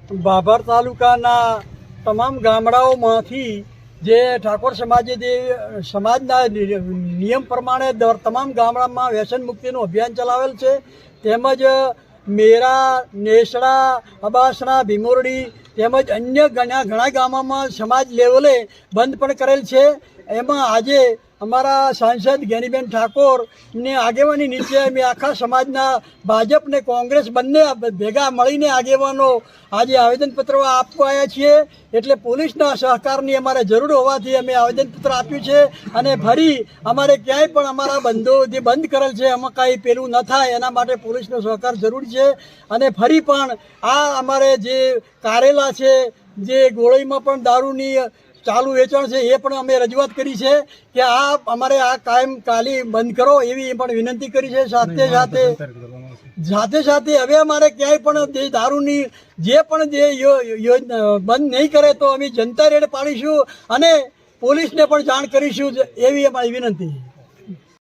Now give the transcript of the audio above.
ભાભર તાલુકાના તમામ ગામડાઓમાંથી જે ઠાકોર સમાજે જે સમાજના નિયમ પ્રમાણે તમામ ગામડામાં વ્યસન મુક્તિનું અભિયાન ચલાવેલ છે, તેમજ મેરા, નેસડા, અબાસણા, ભીમોરડી તેમજ અન્ય ઘણા ગામોમાં સમાજ લેવલે બંધ પણ કરેલ છે। એમાં આજે અમારા સાંસદ જ્ઞાનીબેન ઠાકોરની આગેવાની નીચે અમે આખા સમાજના ભાજપ ને કોંગ્રેસ બંને ભેગા મળીને આગેવાનો આજે આવેદનપત્ર આપવા આવ્યા છીએ। એટલે પોલીસના સહકારની અમારે જરૂર હોવાથી અમે આવેદનપત્ર આપ્યું છે અને ફરી અમારે ક્યાંય પણ અમારા બંધો જે બંધ કરેલ છે એમાં કાંઈ પેલું ન થાય એના માટે પોલીસનો સહકાર જરૂરી છે। અને ફરી પણ આ અમારે જે કારેલા છે, જે ગોળીમાં પણ દારૂની ચાલુ વેચાણ છે એ પણ અમે રજૂઆત કરી છે કે આ અમારે આ કાયમ કાલી બંધ કરો એવી પણ વિનંતી કરી છે। સાથે સાથે હવે અમારે ક્યાંય પણ જે દારૂની જે પણ જે યોજના બંધ નહીં કરે તો અમે જનતા રેડ પાડીશું અને પોલીસને પણ જાણ કરીશું એવી અમારી વિનંતી।